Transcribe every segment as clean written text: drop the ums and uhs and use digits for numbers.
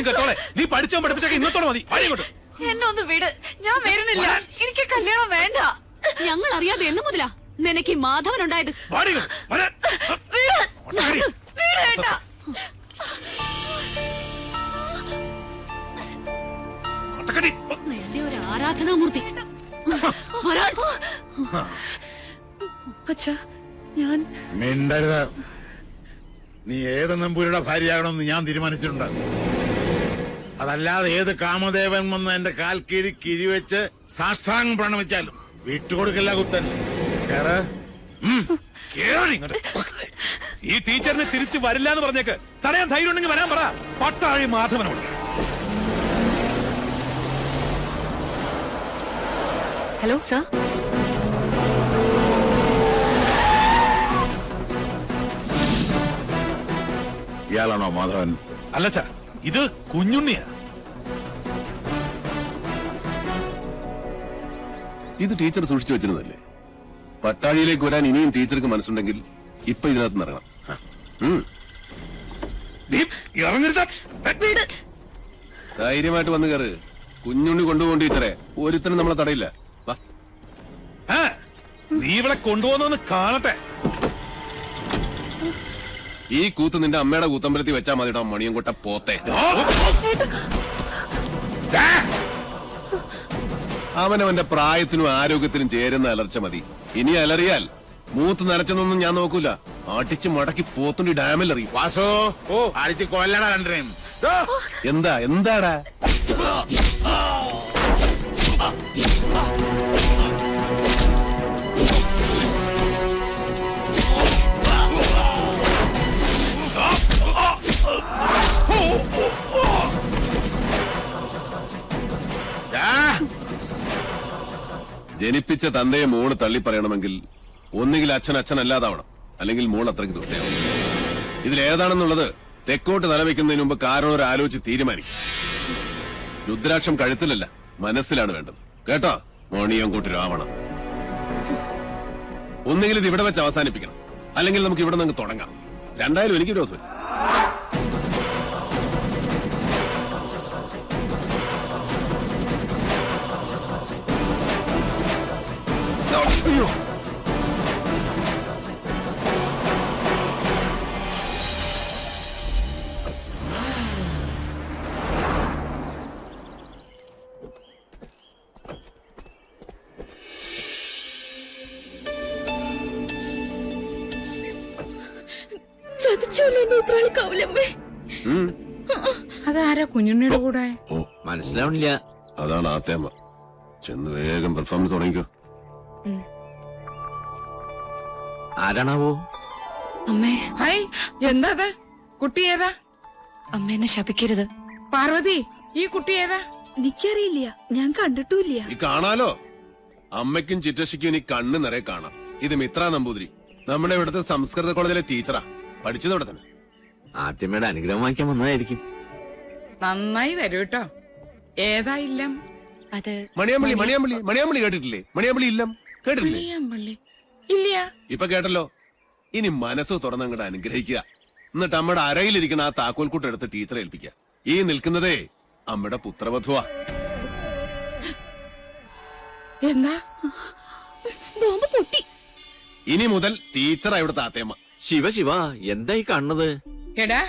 കേട്ടോളെ, നീ പഠിച്ചോ പഠിപ്പിച്ചൊക്കെ ഇന്നത്തോടെ മതി. എന്നെ ഒന്ന് വിട്, ഞാൻ വരുന്നില്ല. എനിക്ക് കല്യാണം വേണ്ട. ഞങ്ങൾ അറിയാതെ എന്ന് മുതലാ നിനക്ക് ഈ മാധവൻ ഉണ്ടായത്? നിന്റെ ഒരു ആരാധനാമൂർത്തി. അച്ഛാ, ഞാൻ മിണ്ടരുത്. നീ ഏത് നമ്പൂരിയുടെ ഭാര്യയാകണമെന്ന് ഞാൻ തീരുമാനിച്ചിട്ടുണ്ട്. അതല്ലാതെ ഏത് കാമദേവൻ വന്ന് എന്റെ കാൽ കീഴി കിഴിവെച്ച് സാഷ്ടാംഗം പ്രണമിച്ചാലും വിട്ടുകൊടുക്കില്ല കുത്തൻ. ഈ ടീച്ചറിനെ തിരിച്ചു വരില്ല എന്ന് പറഞ്ഞേക്ക്. തടയാൻ ധൈര്യം ഉണ്ടെങ്കിൽ വരാൻ പറ. പട്ടാഴി മാധവനോട്. Hello sir. ഇയാളാണോ മാധവൻ? അല്ലച്ചാ, ഇത് കുഞ്ഞുണ്ണിയാ. ഇത് ടീച്ചർ സൂക്ഷിച്ചു വെച്ചിരുന്നല്ലേ? പട്ടാഴിയിലേക്ക് വരാൻ ഇനിയും ടീച്ചർക്ക് മനസ്സുണ്ടെങ്കിൽ ഇപ്പൊ ഇതിനകത്ത് ഇറങ്ങണം. ധൈര്യമായിട്ട് വന്ന് കയറ്. കുഞ്ഞുണ്ണി കൊണ്ടുപോകും ടീച്ചറെ. ഒരുത്തനും നമ്മളെ തടയില്ല. നീ ഇവിടെ കൊണ്ടുപോകുന്ന കാണട്ടെ. ഈ കൂത്ത് നിന്റെ അമ്മയുടെ കൂത്തമ്പലത്തിൽ വെച്ചാൽ മതിട്ടോ മണിയും കൊട്ട പോത്തെ. അവനവന്റെ പ്രായത്തിനും ആരോഗ്യത്തിനും ചേരുന്ന അലർച്ച മതി. ഇനി അലറിയാൽ മൂത്ത് നരച്ചെന്നൊന്നും ഞാൻ നോക്കൂല. അടിച്ച് മടക്കി പോത്തുണ്ടി ഡാമിൽ എറിയും. വാസോ, അടിച്ച് കൊല്ലടാ രണ്ടരയും. എന്താടാ? ജനിപ്പിച്ച തന്തയെ മോള് തള്ളി പറയണമെങ്കിൽ ഒന്നുകിൽ അച്ഛൻ അച്ഛനല്ലാതാവണം, അല്ലെങ്കിൽ മോൾ അത്രയ്ക്ക് ദുഷ്ടയാവണം. ഇതിലേതാണെന്നുള്ളത് തെക്കോട്ട് തലവെക്കുന്നതിന് മുമ്പ് കാരണം ഒരു ആലോചിച്ച് തീരുമാനിക്കും. രുദ്രാക്ഷം കഴുത്തിലല്ല, മനസ്സിലാണ് വേണ്ടത്. കേട്ടോ മോണിയംകൂട്ട് രാവണം. ഒന്നുകിൽ ഇത് ഇവിടെ വെച്ച് അവസാനിപ്പിക്കണം, അല്ലെങ്കിൽ നമുക്ക് ഇവിടെ നിന്ന് തുടങ്ങാം. രണ്ടായാലും എനിക്ക് വിരോധമില്ല. അതാരാ കുഞ്ഞുണ്ണിയുടെ കൂടെ? മനസ്സിലാവണില്ല. അതാണ് ആത്തേമ്മ. ചെന്ന് വേഗം പെർഫോമൻസ് തുടങ്ങിക്കോ. ആരാണാവോ? അമ്മേ. ഹായ്, എന്താ കുട്ടി ഏതാ? അമ്മ എന്നെ ശപിക്കരുത്. പാർവതി, ഈ കുട്ടി ഏതാ? എനിക്കറിയില്ല, ഞാൻ കണ്ടിട്ടില്ല. ഈ കാണാലോ, അമ്മയ്ക്കും ചിറ്റശിക്കും ഇനി കണ്ണ് നിറയെ കാണാം. ഇത് മിത്ര നമ്പൂതിരി, നമ്മുടെ ഇവിടുത്തെ സംസ്കൃത കോളേജിലെ ടീച്ചറാ. പഠിച്ചത് ഇവിടെ തന്നെ. ആദ്യമേടെ അനുഗ്രഹം വാങ്ങിക്കാൻ വന്നതായിരിക്കും. നന്നായി വരൂ കേട്ടോ. ഏതാ ഇല്ലം? അത് മണിയാമ്പള്ളി. മണിയാമ്പള്ളി കേട്ടിട്ടില്ലേ? മണിയാമ്പള്ളി ഇല്ലം കേട്ടിട്ടില്ലേ? മണിയാമ്പള്ളി ഇല്ല. ഇപ്പൊ കേട്ടല്ലോ. ഇനി മനസ്സ് തുറന്നങ്ങോട്ട് അനുഗ്രഹിക്കുക. എന്നിട്ട് അമ്മയുടെ അരയിലിരിക്കുന്ന ആ താക്കോൽക്കൂട്ട് എടുത്ത് ടീച്ചറെ ഏൽപ്പിക്കുക. ഈ നിൽക്കുന്നതേ അമ്മയുടെ പുത്രവധുവാ. എന്താ? പൊട്ടി. ഇനി മുതൽ ടീച്ചറാ ഇവിടുത്തെ ആത്തേമ്മ. ശിവ എന്തായി കാണുന്നത്? എടാ,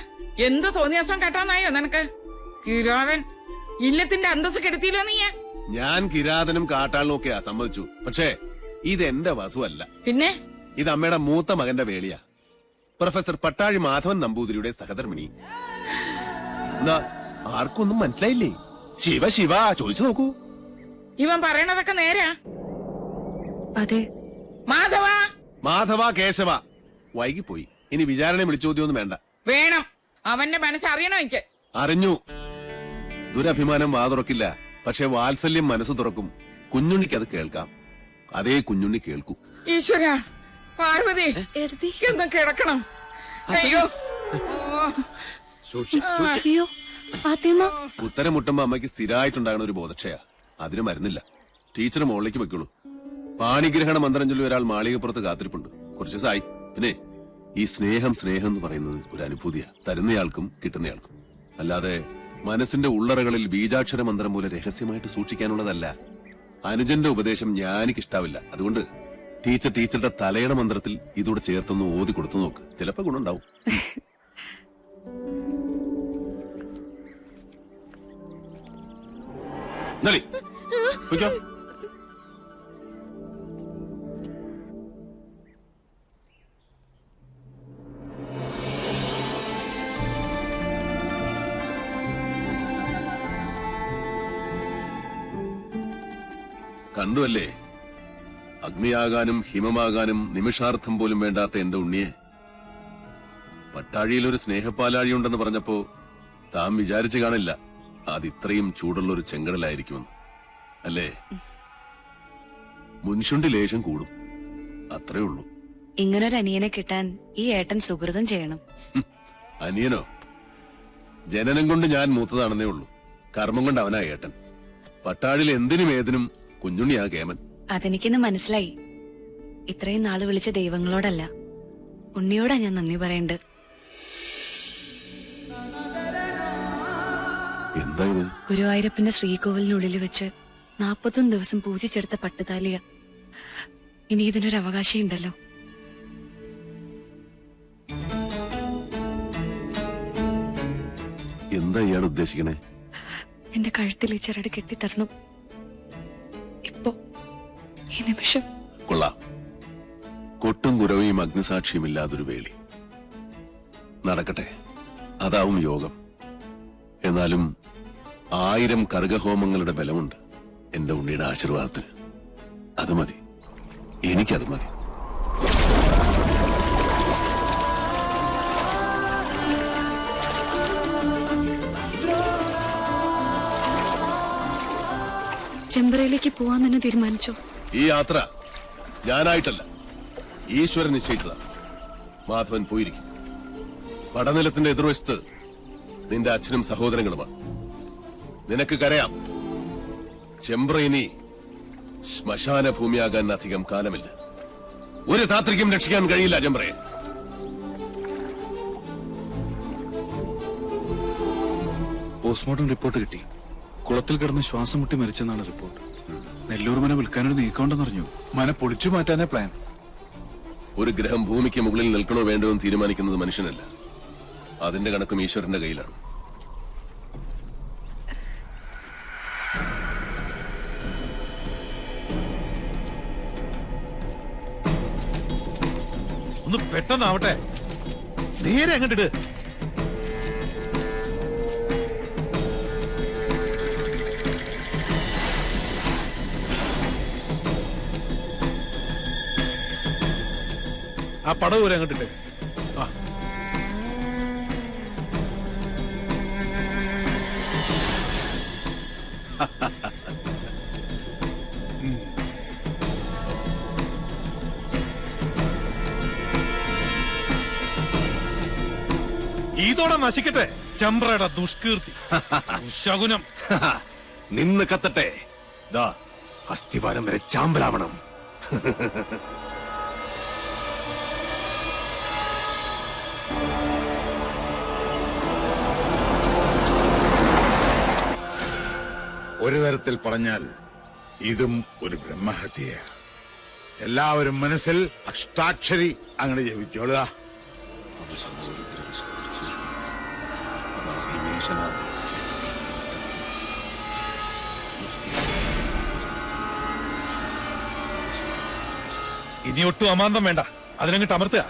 എന്ത് തോന്നിയാസം കേട്ടാന്നായോ നിനക്ക്? കിരാതൻ ഇല്ലത്തിന്റെ അന്തസ് കെടുത്തിയില്ലോ നീ. ഞാൻ കിരാതനും കാട്ടാളിനും ഒക്കെയാ സമ്മതിച്ചു. പക്ഷേ ഇത് എന്റെ വധുവല്ല. പിന്നെ ഇത് അമ്മയുടെ മൂത്ത മകന്റെ വേളിയാ. പ്രൊഫസർ പട്ടാഴി മാധവൻ നമ്പൂതിരിയുടെ സഹധർമ്മിണി. എന്താ ആർക്കൊന്നും മനസ്സിലായില്ലേ? ശിവ ചോദിച്ചു നോക്കൂ. ഇവൻ പറയണതൊക്കെ നേരാ? അതെ. മാധവ കേശവ. വൈകിപ്പോയി. ഇനി വിചാരണ വിളിച്ചോദ്യമൊന്നും വേണ്ട. വേണം. അവന്റെ മനസ്സറിയണോ എനിക്ക്? അറിഞ്ഞു. ദുരഭിമാനം വാതുറക്കില്ല, പക്ഷെ വാത്സല്യം മനസ്സ് തുറക്കും. കുഞ്ഞുണ്ണിക്ക് അത് കേൾക്കാം. അതേ കുഞ്ഞുണ്ണി കേൾക്കൂ. ഈശ്വര, പാർവതി എന്താ കിടക്കണം? അയ്യോ, അയ്യോ ആത്തേമ്മ. ഉത്തരം മുട്ടുമ്പോ അമ്മയ്ക്ക് സ്ഥിരമായിട്ടുണ്ടാകുന്ന ഒരു ബോധക്ഷയാ. അതിന് മരുന്നില്ല. ടീച്ചർ മുകളിലേക്ക് വെക്കുള്ളൂ. പാണിഗ്രഹണ മന്ത്രം ചൊല്ലി ഒരാൾ മാളികപ്പുറത്ത് കാത്തിരിപ്പുണ്ട്. കുറച്ച് ദിവസമായി. പിന്നെ ഈ സ്നേഹം എന്ന് പറയുന്നത് ഒരു അനുഭൂതിയാ. തരുന്നയാൾക്കും കിട്ടുന്നയാൾക്കും. അല്ലാതെ മനസ്സിന്റെ ഉള്ളറകളിൽ ബീജാക്ഷര മന്ത്രം പോലെ രഹസ്യമായിട്ട് സൂക്ഷിക്കാനുള്ളതല്ല. അനുജന്റെ ഉപദേശം ഞാനിക്കിഷ്ടാവില്ല. അതുകൊണ്ട് ടീച്ചറുടെ തലയുടെ മന്ത്രത്തിൽ ഇതൂടെ ചേർത്തൊന്ന് ഓതി കൊടുത്തു നോക്ക്. ചിലപ്പോ ഗുണുണ്ടാവും. നളി, പൊയ്ക്കോ. കണ്ടുവല്ലേ, അഗ്നിയാകാനും ഹിമമാകാനും നിമിഷാർത്ഥം പോലും വേണ്ടാത്ത എന്റെ ഉണ്ണിയെ. പട്ടാഴിയിൽ ഒരു സ്നേഹപ്പാലാഴിയുണ്ടെന്ന് പറഞ്ഞപ്പോ താൻ വിചാരിച്ചു കാണില്ല അത് ഇത്രയും ചൂടുള്ള ഒരു ചെങ്കടലായിരിക്കുമെന്ന്. അല്ലേ? മുൻഷുണ്ടി ലേശം കൂടും, അത്രേ ഉള്ളൂ. ഇങ്ങനൊരു അനിയനെ കിട്ടാൻ ഈ ഏട്ടൻ സുഹൃതം ചെയ്യണം. അനിയനോ? ജനനം കൊണ്ട് ഞാൻ മൂത്തതാണെന്നേ ഉള്ളൂ. കർമ്മം കൊണ്ട് അവനാ ഏട്ടൻ. പട്ടാഴിൽ എന്തിനും ഏതിനും കുഞ്ഞുണ്ണിയാ കേമൻ. അതെനിക്കിന്ന് മനസ്സിലായി. ഇത്രയും നാള് വിളിച്ച ദൈവങ്ങളോടല്ല, ഉണ്ണിയോടാ ഞാൻ നന്ദി പറയണ്ട്. എന്താ ഇത്? ഗുരുവായൂരപ്പന്റെ ശ്രീകോവിലിനുള്ളിൽ വെച്ച് 41 ദിവസം പൂജിച്ചെടുത്ത പട്ടുതാലിയ. ഇനി ഇതിനൊരു അവകാശം ഉണ്ടല്ലോ. എന്താ ഇയാൾ ഉദ്ദേശിക്കണേ? എന്റെ കഴുത്തിൽ ഈ ചരട് കെട്ടിത്തരണം. ഇപ്പോ ഈ നിമിഷം. കൊള്ളാം. കൊട്ടും കുരവയും അഗ്നിസാക്ഷിയുമില്ലാതൊരു വേളി നടക്കട്ടെ, അതാവും യോഗം. എന്നാലും 1000 കർഗഹോമങ്ങളുടെ ബലമുണ്ട് എന്റെ ഉണ്ണിയുടെ ആശീർവാദത്തിന്. അത് മതി, എനിക്കത് മതി. ചെമ്പറയിലേക്ക് പോവാൻ തന്നെ തീരുമാനിച്ചോ? ഈ യാത്ര ഞാനായിട്ടല്ല, ഈശ്വരൻ നിശ്ചയിച്ചതാണ്. മാധവൻ പോയിരിക്കും. പടനിലത്തിന്റെ എതിർവശത്ത് നിന്റെ അച്ഛനും സഹോദരങ്ങളുമാണ്. നിനക്ക് കരയാം. ചെമ്പ്ര ഇനി ശ്മശാന ഭൂമിയാകാൻ അധികം കാലമില്ല. ഒരു താത്രിക്കും രക്ഷിക്കാൻ കഴിയില്ല ചെമ്പ്രയെ. പോസ്റ്റ്മോർട്ടം റിപ്പോർട്ട് കിട്ടി. കുളത്തിൽ കിടന്ന് ശ്വാസം മുട്ടി മരിച്ചെന്നാണ് റിപ്പോർട്ട്. നെല്ലൂർ മന വിൽക്കാനൊരു നീക്കമുണ്ടെന്നറിഞ്ഞു. മന പൊളിച്ചു മാറ്റാനേ പ്ലാൻ. ഒരു ഗ്രഹം ഭൂമിക്ക് മുകളിൽ നിൽക്കണോ വേണ്ടോ എന്ന് തീരുമാനിക്കുന്നത് മനുഷ്യനല്ല. അതിന്റെ കണക്കും ഈശ്വരന്റെ കയ്യിലാണ്. ഒന്ന് പെട്ടെന്നാവട്ടെ. നേരെ അങ്ങോട്ടിട്. ആ പടവ് വരെ അങ്ങോട്ടിട്ട്. ആ ഇതോടെ നശിക്കട്ടെ ചെമ്പ്രയുടെ ദുഷ്കീർത്തി, ദുശകുനം. നിന്ന് കത്തട്ടെ. ദാ അസ്ഥിവാരം വരെ ചാമ്പലാവണം. ഒരു തരത്തിൽ പറഞ്ഞാൽ ഇതും ഒരു ബ്രഹ്മഹത്യയാണ്. എല്ലാവരും മനസ്സിൽ അഷ്ടാക്ഷരി അങ്ങനെ ജപിച്ചോളുക. ഇനി ഒട്ടും അമാന്തം വേണ്ട, അതിനങ്ങിട്ട് അമർത്തുക.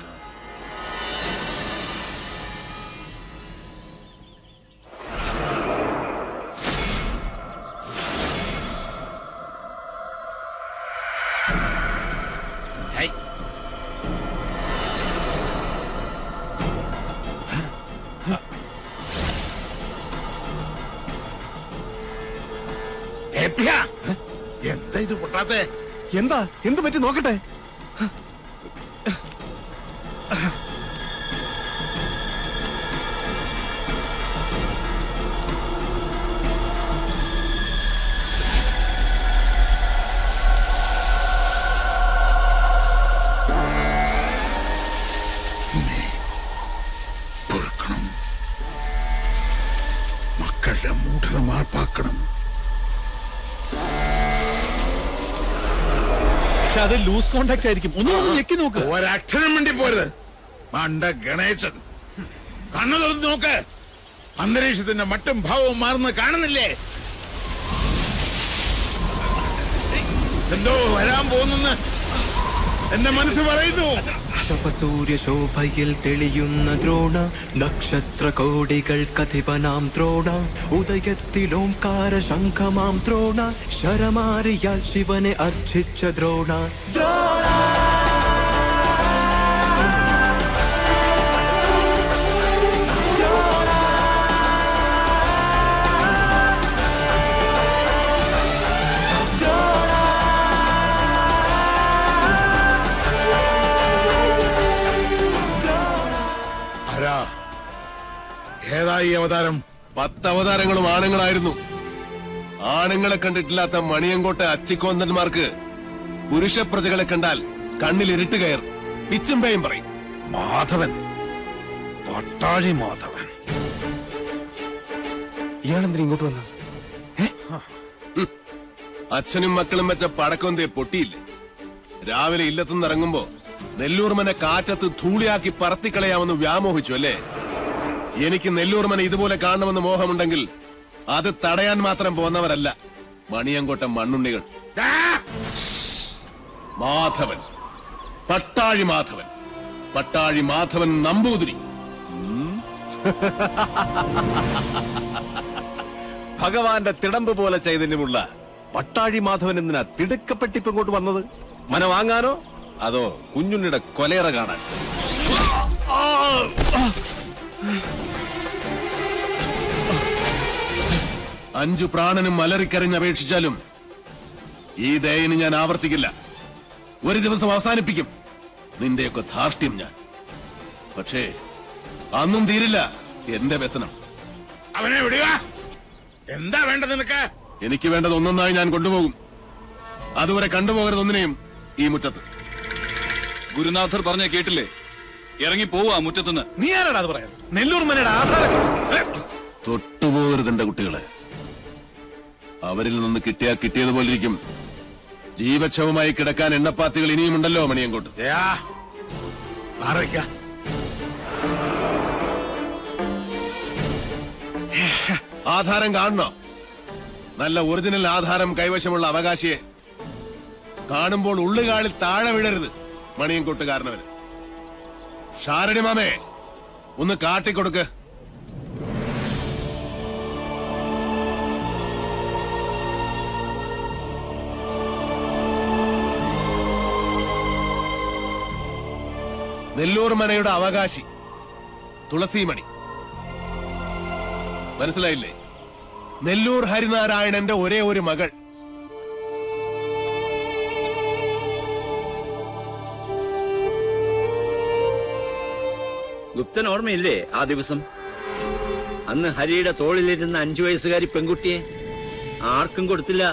എന്താ ഇത് പൊട്ടാത്തെ? എന്താ എന്ത് പറ്റി നോക്കട്ടെ. മക്കളുടെ മൂഢത മാർപ്പാക്കണം. അത് ലൂസ് കോണ്ടാക്ട് ആയിരിക്കും. ഒന്നും ഞെക്കി നോക്ക്. ഒരക്ഷരം വേണ്ടി പോരുത്. മണ്ട ഗണേശൻ, കണ്ണു തുറന്ന് നോക്ക്. അന്തരീക്ഷത്തിന്റെ മട്ടും ഭാവവും മാറുന്ന കാണുന്നില്ലേ? എന്തോ വരാൻ പോകുന്നെന്ന് എന്റെ മനസ്സ് പറയുന്നു. ശപസൂര്യ ശോഭയിൽ തെളിയുന്ന ദ്രോണ, നക്ഷത്ര കോടികൾ കഥിപനാം ദ്രോണ, ഉദയത്തിലോംകാര ശംഖമാം ദ്രോണ, ശരമാരിയാൽ ശിവനെ അർച്ചിച്ച ദ്രോണ. ഏതായി അവതാരം? 10 അവതാരങ്ങളും ആണുങ്ങളായിരുന്നു. ആണുങ്ങളെ കണ്ടിട്ടില്ലാത്ത മണിയങ്കോട്ടെ അച്ചിക്കോന്തന്മാർക്ക് പുരുഷ പ്രജകളെ കണ്ടാൽ കണ്ണിൽ ഇരുട്ട് കയർ പിച്ചും പേയും പറയും. മാധവൻ, പട്ടാഴി മാധവൻ. ഇയാളെന്തിനാ ഇങ്ങോട്ട് വന്ന? അച്ഛനും മക്കളും വെച്ച പടക്കൊന്തേ പൊട്ടിയില്ലേ? രാവിലെ ഇല്ലത്തുനിന്ന് ഇറങ്ങുമ്പോ നെല്ലൂർമനെ കാറ്റത്ത് ധൂളിയാക്കി പറത്തിക്കളയാമെന്ന് വ്യാമോഹിച്ചു അല്ലേ? എനിക്ക് നെല്ലൂർമനെ ഇതുപോലെ കാണണമെന്ന് മോഹമുണ്ടെങ്കിൽ അത് തടയാൻ മാത്രം പോന്നവരല്ല മണിയങ്കോട്ട മണ്ണുണ്ണികൾ. മാധവൻ, പട്ടാഴി മാധവൻ, പട്ടാഴി മാധവൻ നമ്പൂതിരി. ഭഗവാന്റെ തിടമ്പ് പോലെ ചൈതന്യമുള്ള പട്ടാഴി മാധവൻ എന്തിനാ തിടുക്കപ്പെട്ടിപ്പ് ഇങ്ങോട്ട് വന്നത്? മന വാങ്ങാനോ അതോ കുഞ്ഞുണ്ണിയുടെ കൊലേറ കാണാൻ? 5 പ്രാണനും അലറിക്കറിഞ്ഞപേക്ഷിച്ചാലും ഈ ദയന് ഞാൻ ആവർത്തിക്കില്ല. ഒരു ദിവസം അവസാനിപ്പിക്കും നിന്റെയൊക്കെ ധാർഷ്ട്യം ഞാൻ. പക്ഷേ അന്നും തീരില്ല എന്റെ വ്യസനം. അവനെ വിടുക. എന്താ വേണ്ടത് നിനക്ക്? എനിക്ക് വേണ്ടത് ഒന്നൊന്നായി ഞാൻ കൊണ്ടുപോകും. അതുവരെ കണ്ടുപോകരുത് ഒന്നിനെയും ഈ മുറ്റത്ത്. ഗുരുനാഥർ പറഞ്ഞ കേട്ടില്ലേ? ഇറങ്ങി പോവാ മുറ്റത്തുനിന്ന്. നീ ആരാടാ അത് പറയാൻ? നെല്ലൂർമനയുടെ ആധാരം തൊട്ടുപോകരുത് എന്റെ കുട്ടികളെ. അവരിൽ നിന്ന് കിട്ടിയാ കിട്ടിയതുപോലെ ഇരിക്കും. ജീവച്ഛവമായി കിടക്കാൻ എണ്ണപ്പാത്തികൾ ഇനിയുമുണ്ടല്ലോ മണിയങ്കോട്ട്. ആധാരം കാണണോ? നല്ല ഒറിജിനൽ ആധാരം കൈവശമുള്ള അവകാശിയെ കാണുമ്പോൾ ഉള്ളുകാളിൽ താഴെ വീഴരുത് മണിയങ്കോട്ടുകാരനവര്. ഷാരടി മാമേ, ഒന്ന് കാട്ടിക്കൊടുക്ക്. നെല്ലൂർ മനയുടെ അവകാശി തുളസിമണി. മനസ്സിലായില്ലേ? നെല്ലൂർ ഹരിനാരായണന്റെ ഒരേ ഒരു മകൾ. ഗുപ്തൻ ഓർമ്മയില്ലേ ആ ദിവസം? അന്ന് ഹരിയുടെ തോളിലിരുന്ന 5 വയസ്സുകാരി പെൺകുട്ടിയെ ആർക്കും കൊടുത്തില്ല.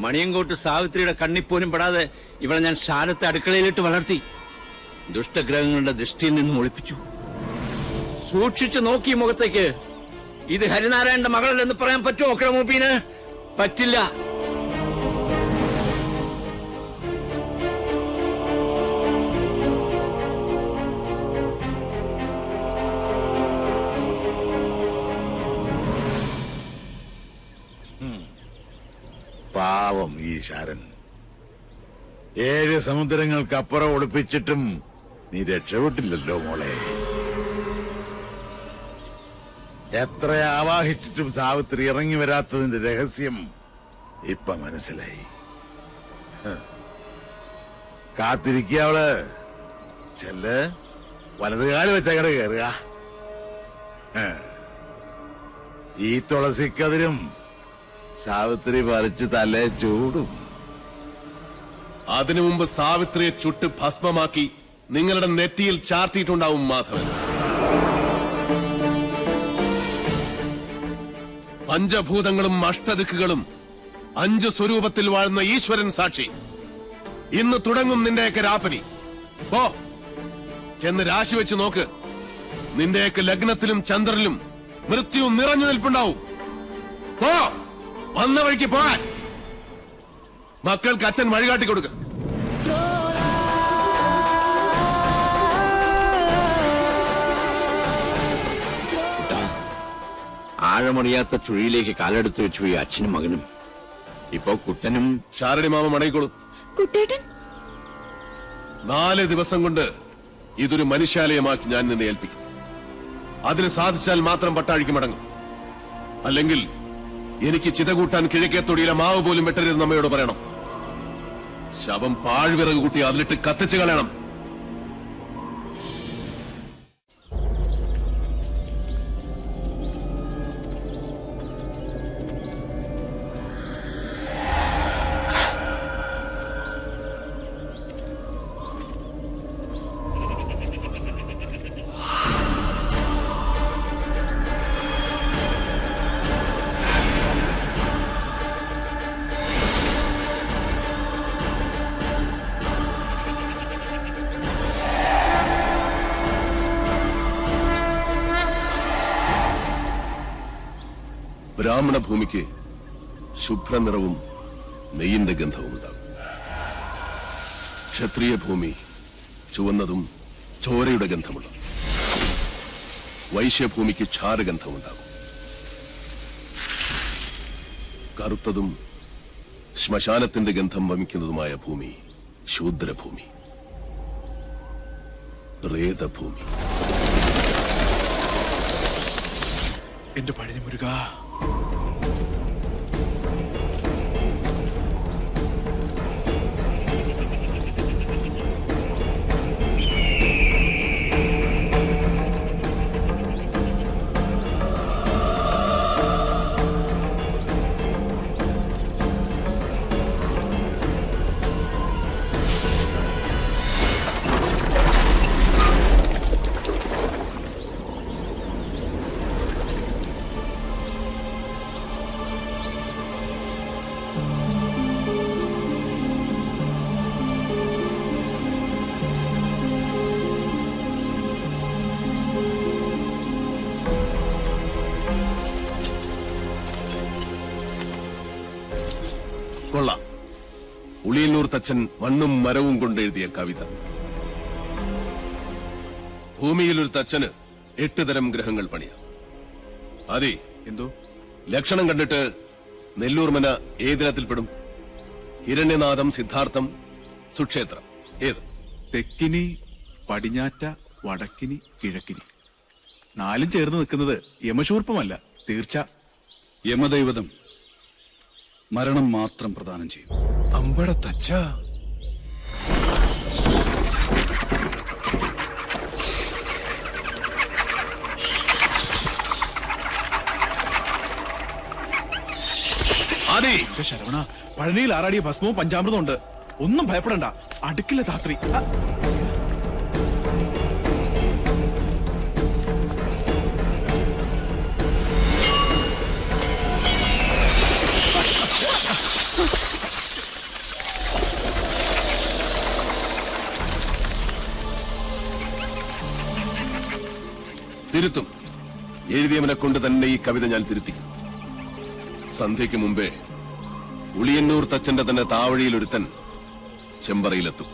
മണിയങ്കോട്ട് സാവിത്രിയുടെ കണ്ണിപ്പോലും പെടാതെ ഇവളെ ഞാൻ ശാലത്തെ അടുക്കളയിലിട്ട് വളർത്തി. ദുഷ്ടഗ്രഹങ്ങളുടെ ദൃഷ്ടിയിൽ നിന്നും ഒളിപ്പിച്ചു. സൂക്ഷിച്ചു നോക്കി മുഖത്തേക്ക്. ഇത് ഹരിനാരായണന്റെ മകളല്ലെന്ന് പറയാൻ പറ്റുമോ ക്രമൂപ്പീന്? പറ്റില്ല. പാവം ഈ ശാരൻ. 7 സമുദ്രങ്ങൾക്കപ്പുറം ഒളിപ്പിച്ചിട്ടും നീ രക്ഷപ്പെട്ടില്ലല്ലോ മോളെ. എത്ര ആവാഹിച്ചിട്ടും സാവിത്രി ഇറങ്ങി വരാത്തതിന്റെ രഹസ്യം ഇപ്പൊ മനസ്സിലായി. കാത്തിരിക്കുക അവള്. ചെല്ല്, വലതുകാല് വെച്ചങ്ങടെ കയറുക. ഈ തുളസിക്കതിരും സാവിത്രി പറിച്ച് തലേ ചൂടും. അതിനു മുമ്പ് സാവിത്രിയെ ചുട്ട് ഭസ്മമാക്കി നിങ്ങളുടെ നെറ്റിയിൽ ചാർത്തിയിട്ടുണ്ടാവും മാധവൻ. പഞ്ചഭൂതങ്ങളും അഷ്ടദിക്കുകളും 5 സ്വരൂപത്തിൽ വാഴുന്ന ഈശ്വരൻ സാക്ഷി. ഇന്ന് തുടങ്ങും നിന്റെയൊക്കെ രാപ്പനി. പോ, ചെന്ന് രാശി വെച്ച് നോക്ക്. നിന്റെയൊക്കെ ലഗ്നത്തിലും ചന്ദ്രനിലും മൃത്യു നിറഞ്ഞു നിൽപ്പുണ്ടാവും. പോ, വന്ന വഴിക്ക് പോകാൻ. മക്കൾക്ക് അച്ഛൻ വഴികാട്ടി കൊടുക്ക. ആഴമറിയാത്ത ചുഴിയിലേക്ക് കാലെടുത്ത് വെച്ചു ഈ അച്ഛനും മകനും. ഇപ്പോ കുട്ടനും ഷാരടി മാമ മടങ്ങിക്കോളും. കുട്ടേട്ടൻ 4 ദിവസം കൊണ്ട് ഇതൊരു മനുഷ്യാലയമാക്കി ഞാൻ നിന്നെ ഏൽപ്പിക്കും. അതിന് സാധിച്ചാൽ മാത്രം പട്ടാഴിക്ക് മടങ്ങും. അല്ലെങ്കിൽ എനിക്ക് ചിത കൂട്ടാൻ കിഴക്കേത്തൊടിയിലെ മാവ് പോലും വെട്ടരുതെന്ന് അമ്മയോട് പറയണം. ശവം പാഴ്വിറക് കൂട്ടി അതിലിട്ട് കത്തിച്ചു കളയണം. ബ്രാഹ്മണ ഭൂമിക്ക് ശുഭ്രനിറവും നെയ്യിന്റെ ഗന്ധവും ഉണ്ടാകും. ക്ഷത്രിയ ഭൂമി ചുവന്നതും ചോരയുടെ ഗന്ധമുള്ള. വൈശ്യഭൂമിക്ക് ക്ഷാരഗന്ധമുണ്ടാകും. കറുത്തതും ശ്മശാനത്തിന്റെ ഗന്ധം വമിക്കുന്നതുമായ ഭൂമി ശൂദ്രഭൂമി, പ്രേതഭൂമി. എന്റെ പഴനി മുരുക, കൊള്ളാം. ഉളിയന്നൂർ തച്ചൻ മണ്ണും മരവും കൊണ്ടെഴുതിയ കവിത. ഭൂമിയിൽ ഒരു തച്ചന് 8 തരം ഗ്രഹങ്ങൾ പണിയാം. അതെ, എന്തോ ലക്ഷണം കണ്ടിട്ട് നെല്ലൂർമന ഏതിനത്തിൽപ്പെടും? ഹിരണ്യനാഥം, സിദ്ധാർത്ഥം, സുക്ഷേത്രം ഏത്? തെക്കിനി, പടിഞ്ഞാറ്റ, വടക്കിനി, കിഴക്കിനി. 4 ചേർന്ന് നിൽക്കുന്നത് യമശൂർപ്പമല്ല, തീർച്ച. യമദൈവതം മരണം മാത്രം പ്രദാനം ചെയ്യും. അമ്പട തച്ച. അതെ, ശരവണ, പഴനിയിൽ ആറാടിയ ഭസ്മവും പഞ്ചാമൃതവും ഉണ്ട്. ഒന്നും ഭയപ്പെടണ്ട, അടുക്കില്ല ധാത്രി. തിരുത്തും. എഴുതിയവനെ കൊണ്ട് തന്നെ ഈ കവിത ഞാൻ തിരുത്തിക്കും. സന്ധ്യയ്ക്ക് മുമ്പേ ഉളിയന്നൂർ തച്ചന്റെ തന്നെ താവഴിയിൽ ഒരുത്തൻ ചെമ്പറയിലെത്തും.